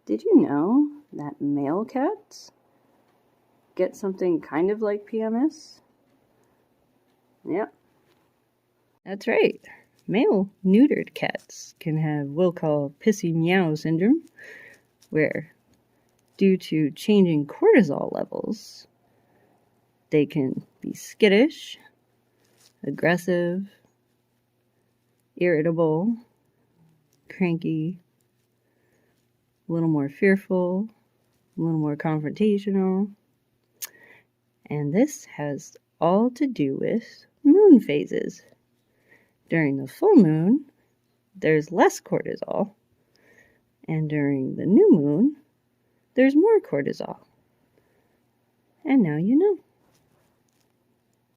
Did you know that male cats get something kind of like PMS? Yep. That's right. Male neutered cats can have what we'll call Pissy Meow syndrome, where due to changing cortisol levels, they can be skittish, aggressive, irritable, cranky, a little more fearful, a little more confrontational. And this has all to do with moon phases. During the full moon, there's less cortisol, and during the new moon, there's more cortisol. And now you know.